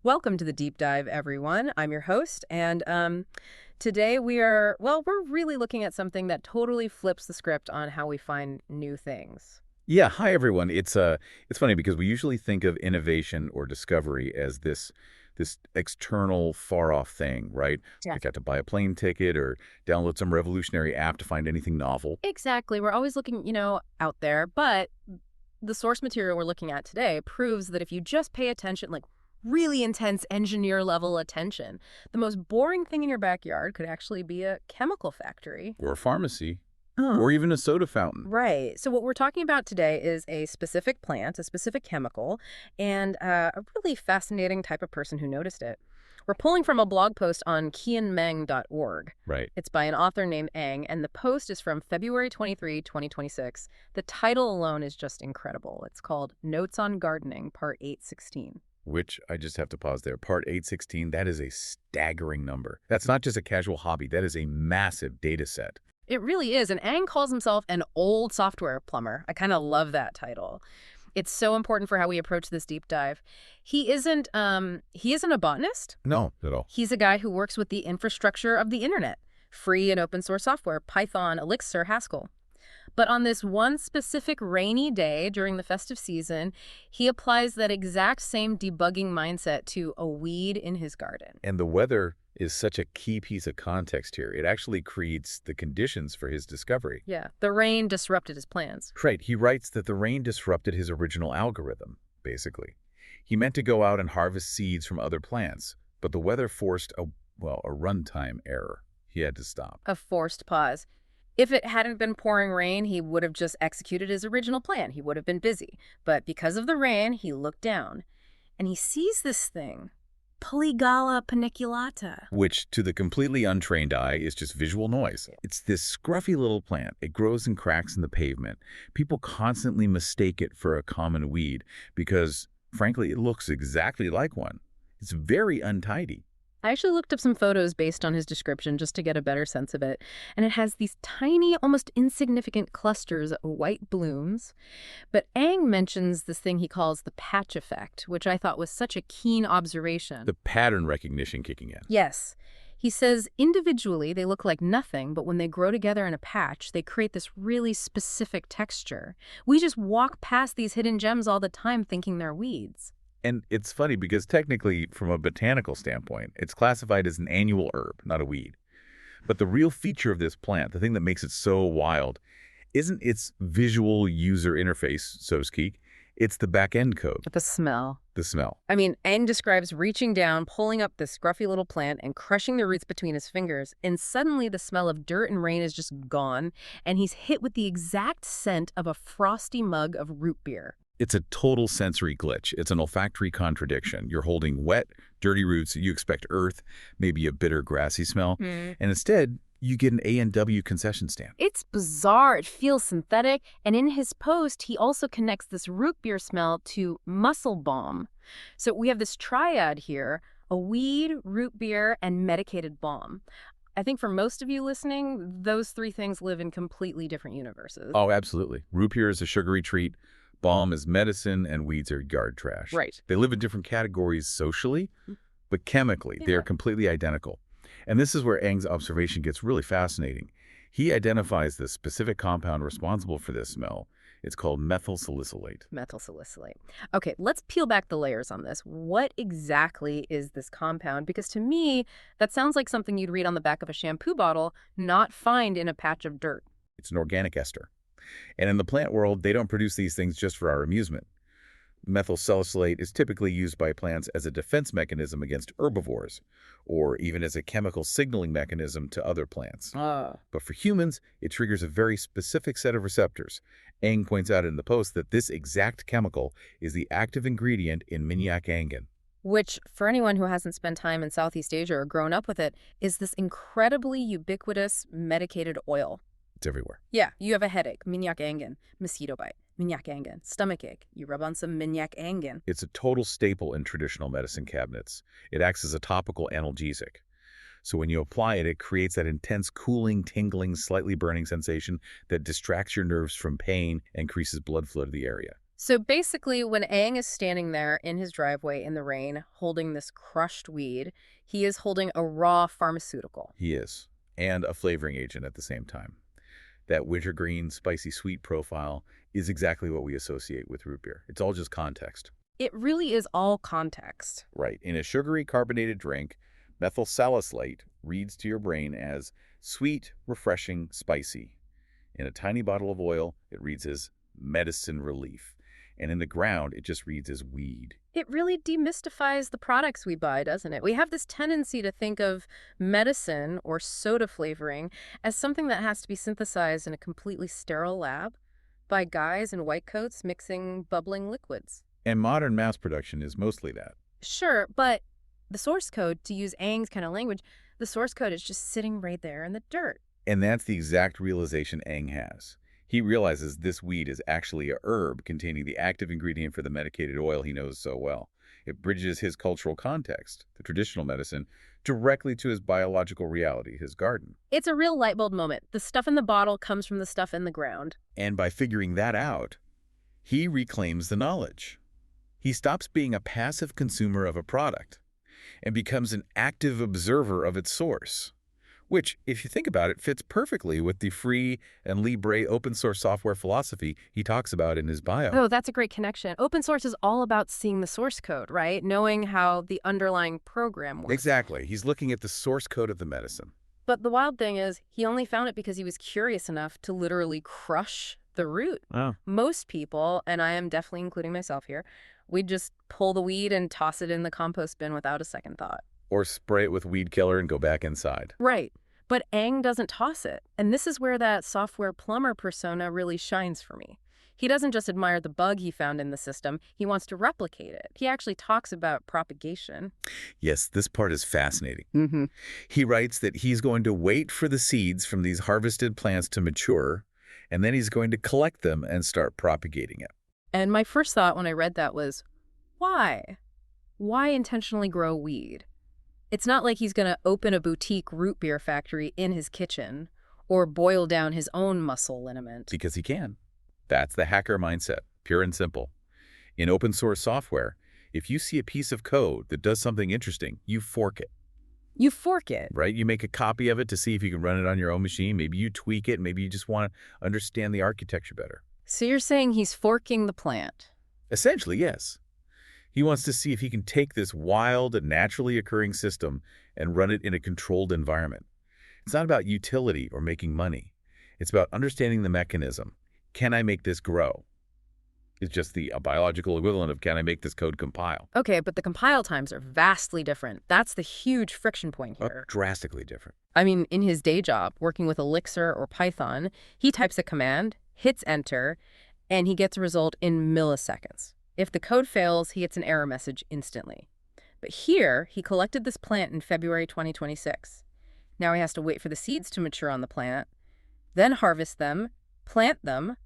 Welcome to the deep dive, everyone. I'm your host, and today we're really looking at something that totally flips the script on how we find new things. Yeah, hi everyone. It's funny because we usually think of innovation or discovery as this external far off thing, right? Yeah. Like you have to buy a plane ticket or download some revolutionary app to find anything novel. Exactly. We're always looking, out there, but the source material we're looking at today proves that if you just pay attention, like really intense engineer level attention, the most boring thing in your backyard could actually be a chemical factory. Or a pharmacy. Or even a soda fountain. Right. So what we're talking about today is a specific plant, a specific chemical, and a really fascinating type of person who noticed it. We're pulling from a blog post on qianmeng.org. Right. It's by an author named Eng, and the post is from February 23, 2026. The title alone is just incredible. It's called Notes on Gardening, Part 816. Which I just have to pause there. Part 816, that is a staggering number. That's not just a casual hobby. That is a massive data set. It really is, and Eng calls himself an old software plumber. I kind of love that title. It's so important for how we approach this deep dive. He isn't a botanist. No, at all. He's a guy who works with the infrastructure of the internet, free and open source software, Python, Elixir, Haskell. But on this one specific rainy day during the festive season, he applies that exact same debugging mindset to a weed in his garden. And the weather is such a key piece of context here. It actually creates the conditions for his discovery. Yeah, the rain disrupted his plans. Right. He writes that the rain disrupted his original algorithm, basically. He meant to go out and harvest seeds from other plants, but the weather forced a runtime error. He had to stop. A forced pause. If it hadn't been pouring rain, he would have just executed his original plan. He would have been busy. But because of the rain, he looked down, and he sees this thing. Polygala paniculata. Which, to the completely untrained eye, is just visual noise. It's this scruffy little plant. It grows in cracks in the pavement. People constantly mistake it for a common weed because, frankly, it looks exactly like one. It's very untidy. I actually looked up some photos based on his description just to get a better sense of it. And it has these tiny, almost insignificant clusters of white blooms. But Eng mentions this thing he calls the patch effect, which I thought was such a keen observation. The pattern recognition kicking in. Yes. He says individually they look like nothing, but when they grow together in a patch, they create this really specific texture. We just walk past these hidden gems all the time thinking they're weeds. And it's funny because technically, from a botanical standpoint, it's classified as an annual herb, not a weed. But the real feature of this plant, the thing that makes it so wild, isn't its visual user interface, so to speak. It's the back-end code, The smell. the smell. I mean, Eng describes reaching down, pulling up this scruffy little plant and crushing the roots between his fingers, and suddenly the smell of dirt and rain is just gone, and he's hit with the exact scent of a frosty mug of root beer. It's a total sensory glitch. It's an olfactory contradiction. You're holding wet, dirty roots. You expect earth, maybe a bitter, grassy smell. And instead, you get an A&W concession stand. It's bizarre. It feels synthetic. And in his post, he also connects this root beer smell to muscle balm. So we have this triad here, a weed, root beer, and medicated balm. I think for most of you listening, those three things live in completely different universes. Oh, absolutely. Root beer is a sugary treat. Balm is medicine, and weeds are yard trash. Right. They live in different categories socially, but chemically, they are completely identical. And this is where Eng's observation gets really fascinating. He identifies the specific compound responsible for this smell. It's called methyl salicylate. Methyl salicylate. Okay, let's peel back the layers on this. What exactly is this compound? Because to me, that sounds like something you'd read on the back of a shampoo bottle, not find in a patch of dirt. It's an organic ester. And in the plant world, they don't produce these things just for our amusement. Methyl salicylate is typically used by plants as a defense mechanism against herbivores, or even as a chemical signaling mechanism to other plants. But for humans, it triggers a very specific set of receptors. Eng points out in the post that this exact chemical is the active ingredient in minyak-angin. Which, for anyone who hasn't spent time in Southeast Asia or grown up with it, is this incredibly ubiquitous medicated oil. It's everywhere. Yeah, you have a headache, minyak-angin, mosquito bite, minyak-angin, stomachache, you rub on some minyak-angin. It's a total staple in traditional medicine cabinets. It acts as a topical analgesic. So when you apply it, it creates that intense cooling, tingling, slightly burning sensation that distracts your nerves from pain and increases blood flow to the area. So basically, when Aang is standing there in his driveway in the rain, holding this crushed weed, he is holding a raw pharmaceutical. He is. And a flavoring agent at the same time. That wintergreen, spicy sweet profile is exactly what we associate with root beer. It's all just context. It really is all context. Right. In a sugary carbonated drink, methyl salicylate reads to your brain as sweet, refreshing, spicy. In a tiny bottle of oil, it reads as medicine relief. And in the ground, it just reads as weed. It really demystifies the products we buy, doesn't it? We have this tendency to think of medicine or soda flavoring as something that has to be synthesized in a completely sterile lab by guys in white coats mixing bubbling liquids. And modern mass production is mostly that. Sure, but the source code, to use Aang's kind of language, the source code is just sitting right there in the dirt. And that's the exact realization Aang has. He realizes this weed is actually a herb containing the active ingredient for the medicated oil he knows so well. It bridges his cultural context, the traditional medicine, directly to his biological reality, his garden. It's a real light bulb moment. The stuff in the bottle comes from the stuff in the ground. And by figuring that out, he reclaims the knowledge. He stops being a passive consumer of a product and becomes an active observer of its source. Which, if you think about it, fits perfectly with the free and libre open source software philosophy he talks about in his bio. Oh, that's a great connection. Open source is all about seeing the source code, right? Knowing how the underlying program works. Exactly. He's looking at the source code of the medicine. But the wild thing is, he only found it because he was curious enough to literally crush the root. Oh. Most people, and I am definitely including myself here, we'd just pull the weed and toss it in the compost bin without a second thought. Or spray it with weed killer and go back inside. Right. But Aang doesn't toss it. And this is where that software plumber persona really shines for me. He doesn't just admire the bug he found in the system, he wants to replicate it. He actually talks about propagation. Yes, this part is fascinating. Mm-hmm. He writes that he's going to wait for the seeds from these harvested plants to mature, and then he's going to collect them and start propagating it. And my first thought when I read that was, why? Why intentionally grow weed? It's not like he's going to open a boutique root beer factory in his kitchen or boil down his own muscle liniment. Because he can. That's the hacker mindset, pure and simple. In open source software, if you see a piece of code that does something interesting, you fork it. You fork it. Right? You make a copy of it to see if you can run it on your own machine. Maybe you tweak it. Maybe you just want to understand the architecture better. So you're saying he's forking the plant? Essentially, yes. He wants to see if he can take this wild and naturally occurring system and run it in a controlled environment. It's not about utility or making money. It's about understanding the mechanism. Can I make this grow? It's just the biological equivalent of can I make this code compile? Okay, but the compile times are vastly different. That's the huge friction point here. Drastically different. I mean, in his day job, working with Elixir or Python, he types a command, hits enter, and he gets a result in milliseconds. If the code fails, he gets an error message instantly. But here, he collected this plant in February 2026. Now he has to wait for the seeds to mature on the plant, then harvest them, plant them,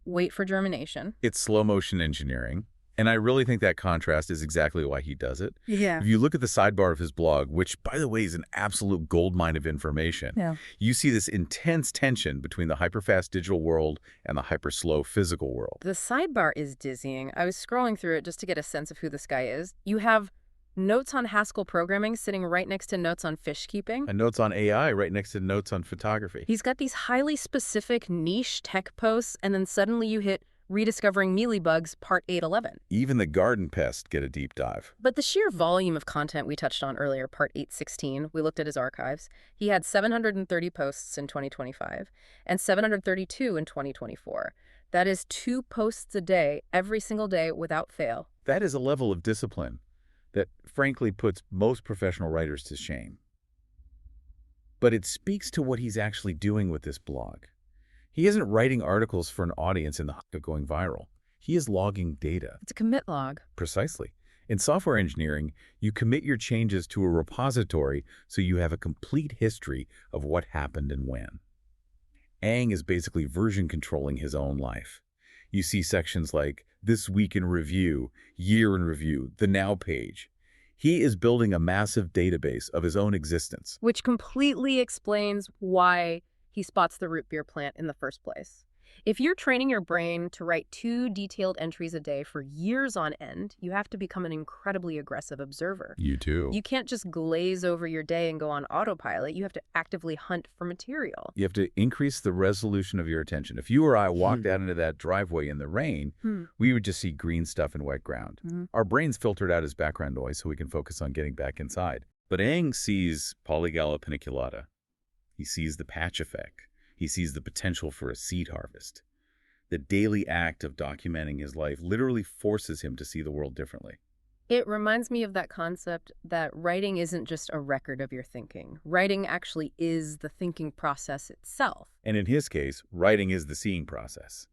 wait for germination. It's slow motion engineering. And I really think that contrast is exactly why he does it. Yeah. If you look at the sidebar of his blog, which, by the way, is an absolute goldmine of information, you see this intense tension between the hyperfast digital world and the hyper-slow physical world. The sidebar is dizzying. I was scrolling through it just to get a sense of who this guy is. You have notes on Haskell programming sitting right next to notes on fish keeping. And notes on AI right next to notes on photography. He's got these highly specific niche tech posts, and then suddenly you hit Rediscovering Mealybugs, Part 811. Even the garden pests get a deep dive. But the sheer volume of content we touched on earlier, Part 816, we looked at his archives. He had 730 posts in 2025 and 732 in 2024. That is 2 posts a day, every single day, without fail. That is a level of discipline that, frankly, puts most professional writers to shame. But it speaks to what he's actually doing with this blog. He isn't writing articles for an audience in the hope of going viral. He is logging data. It's a commit log. Precisely. In software engineering, you commit your changes to a repository so you have a complete history of what happened and when. Aang is basically version controlling his own life. You see sections like This Week in Review, Year in Review, the Now page. He is building a massive database of his own existence. Which completely explains why he spots the root beer plant in the first place. If you're training your brain to write 2 detailed entries a day for years on end, you have to become an incredibly aggressive observer. You too. You can't just glaze over your day and go on autopilot. You have to actively hunt for material. You have to increase the resolution of your attention. If you or I walked out into that driveway in the rain, we would just see green stuff and wet ground. Our brains filtered out as background noise so we can focus on getting back inside. But Eng sees Polygala paniculata. He sees the patch effect. He sees the potential for a seed harvest. The daily act of documenting his life literally forces him to see the world differently. It reminds me of that concept that writing isn't just a record of your thinking. Writing actually is the thinking process itself. And in his case, writing is the seeing process.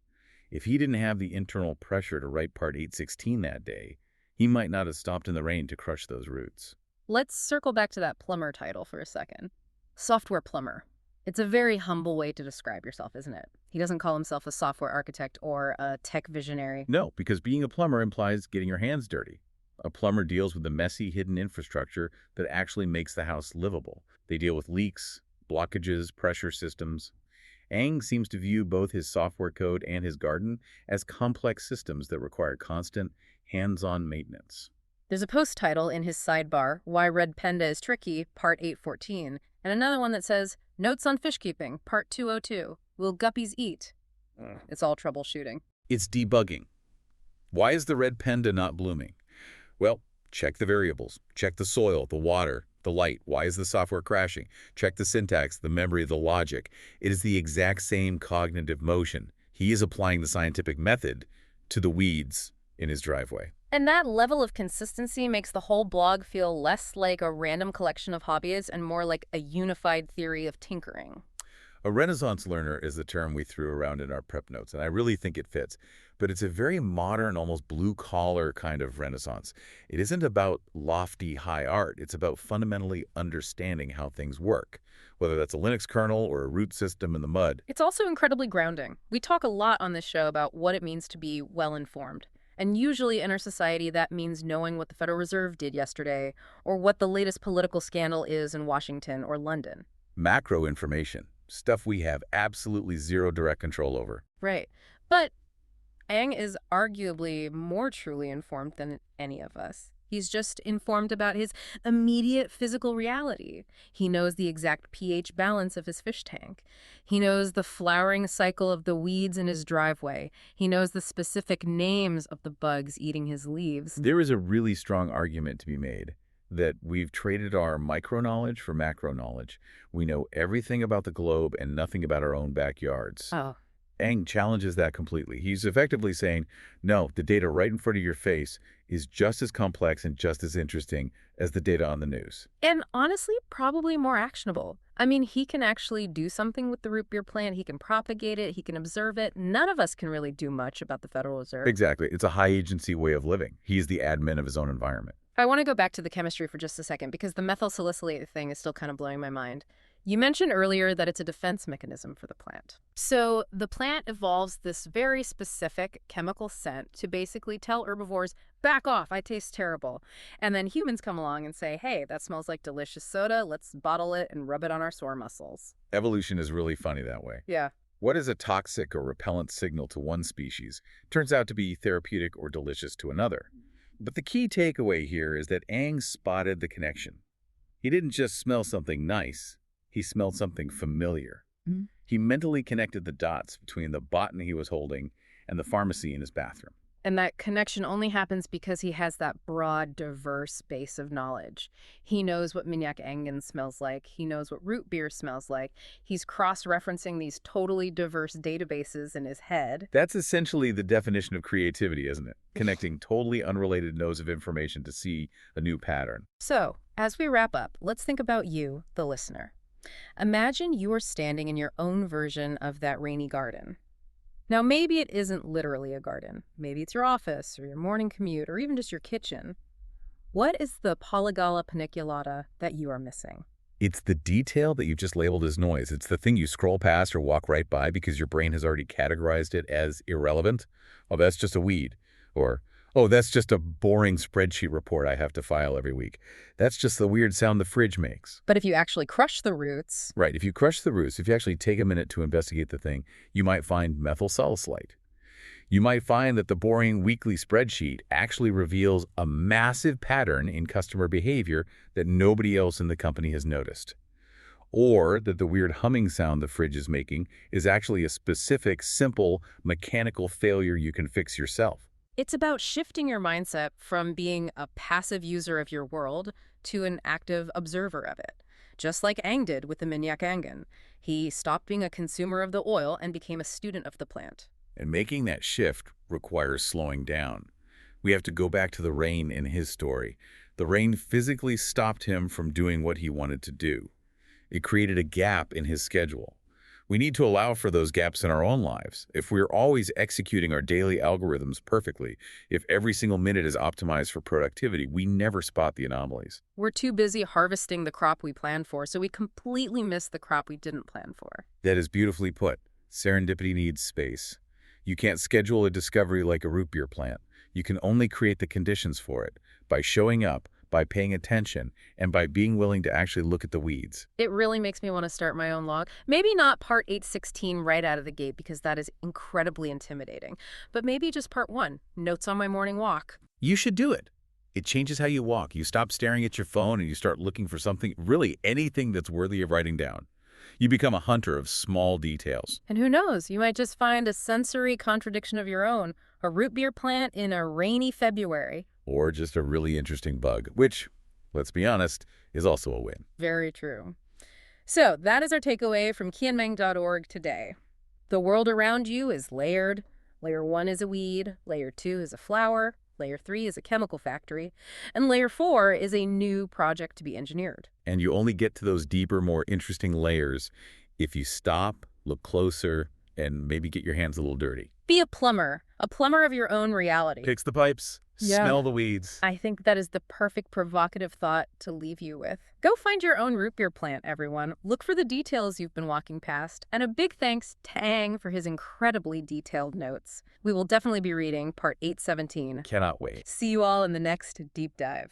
If he didn't have the internal pressure to write part 816 that day, he might not have stopped in the rain to crush those roots. Let's circle back to that plumber title for a second. Software plumber. It's a very humble way to describe yourself, isn't it? He doesn't call himself a software architect or a tech visionary. No, because being a plumber implies getting your hands dirty. A plumber deals with the messy, hidden infrastructure that actually makes the house livable. They deal with leaks, blockages, pressure systems. Eng seems to view both his software code and his garden as complex systems that require constant, hands-on maintenance. There's a post title in his sidebar, Why Red Panda is Tricky, Part 814, and another one that says, Notes on Fish Keeping, Part 202, Will Guppies Eat? It's all troubleshooting. It's debugging. Why is the red panda not blooming? Well, check the variables. Check the soil, the water, the light. Why is the software crashing? Check the syntax, the memory, the logic. It is the exact same cognitive motion. He is applying the scientific method to the weeds in his driveway. And that level of consistency makes the whole blog feel less like a random collection of hobbies and more like a unified theory of tinkering. A Renaissance learner is the term we threw around in our prep notes, and I really think it fits. But it's a very modern, almost blue-collar kind of Renaissance. It isn't about lofty high art. It's about fundamentally understanding how things work, whether that's a Linux kernel or a root system in the mud. It's also incredibly grounding. We talk a lot on this show about what it means to be well-informed. And usually in our society, that means knowing what the Federal Reserve did yesterday or what the latest political scandal is in Washington or London. Macro information, stuff we have absolutely zero direct control over. Right. But Eng is arguably more truly informed than any of us. He's just informed about his immediate physical reality. He knows the exact pH balance of his fish tank. He knows the flowering cycle of the weeds in his driveway. He knows the specific names of the bugs eating his leaves. There is a really strong argument to be made that we've traded our micro knowledge for macro knowledge. We know everything about the globe and nothing about our own backyards. Oh. Eng challenges that completely. He's effectively saying, no, the data right in front of your face is just as complex and just as interesting as the data on the news. And honestly, probably more actionable. I mean, he can actually do something with the root beer plant. He can propagate it. He can observe it. None of us can really do much about the Federal Reserve. Exactly. It's a high-agency way of living. He's the admin of his own environment. I want to go back to the chemistry for just a second because the methyl salicylate thing is still kind of blowing my mind. You mentioned earlier that it's a defense mechanism for the plant. So the plant evolves this very specific chemical scent to basically tell herbivores, back off, I taste terrible. And then humans come along and say, hey, that smells like delicious soda. Let's bottle it and rub it on our sore muscles. Evolution is really funny that way. Yeah. What is a toxic or repellent signal to one species turns out to be therapeutic or delicious to another. But the key takeaway here is that Eng spotted the connection. He didn't just smell something nice. He smelled something familiar. He mentally connected the dots between the botany he was holding and the pharmacy in his bathroom. And that connection only happens because he has that broad, diverse base of knowledge. He knows what Minyak Engen smells like. He knows what root beer smells like. He's cross-referencing these totally diverse databases in his head. That's essentially the definition of creativity, isn't it? Connecting totally unrelated nodes of information to see a new pattern. So, as we wrap up, let's think about you, the listener. Imagine you are standing in your own version of that rainy garden. Now, maybe it isn't literally a garden. Maybe it's your office or your morning commute or even just your kitchen. What is the Polygala paniculata that you are missing? It's the detail that you've just labeled as noise. It's the thing you scroll past or walk right by because your brain has already categorized it as irrelevant. Oh, that's just a weed. Or, Oh, that's just a boring spreadsheet report I have to file every week. That's just the weird sound the fridge makes. But if you actually crush the roots, Right, if you crush the roots, if you actually take a minute to investigate the thing, you might find methyl salicylate. You might find that the boring weekly spreadsheet actually reveals a massive pattern in customer behavior that nobody else in the company has noticed. Or that the weird humming sound the fridge is making is actually a specific, simple, mechanical failure you can fix yourself. it's about shifting your mindset from being a passive user of your world to an active observer of it. Just like Ang did with the Minyak Angan. He stopped being a consumer of the oil and became a student of the plant. And making that shift requires slowing down. We have to go back to the rain in his story. The rain physically stopped him from doing what he wanted to do. It created a gap in his schedule. We need to allow for those gaps in our own lives. If we're always executing our daily algorithms perfectly, if every single minute is optimized for productivity, we never spot the anomalies. We're too busy harvesting the crop we planned for, so we completely miss the crop we didn't plan for. That is beautifully put. Serendipity needs space. You can't schedule a discovery like a root beer plant. You can only create the conditions for it by showing up, by paying attention, and by being willing to actually look at the weeds. It really makes me want to start my own log. Maybe not part 816 right out of the gate because that is incredibly intimidating, but maybe just part 1, notes on my morning walk. You should do it. It changes how you walk. You stop staring at your phone and you start looking for something, really anything that's worthy of writing down. You become a hunter of small details. And who knows, you might just find a sensory contradiction of your own, a root beer plant in a rainy February. Or just a really interesting bug, which, let's be honest, is also a win. Very true. So that is our takeaway from qianmeng.org today. The world around you is layered. Layer 1 is a weed, Layer 2 is a flower, Layer 3 is a chemical factory, and Layer 4 is a new project to be engineered. And you only get to those deeper, more interesting layers if you stop, look closer, and maybe get your hands a little dirty. Be a plumber of your own reality. Fix the pipes, smell the weeds. I think that is the perfect provocative thought to leave you with. Go find your own root beer plant, everyone. Look for the details you've been walking past. And a big thanks to Ang for his incredibly detailed notes. We will definitely be reading part 817. Cannot wait. See you all in the next deep dive.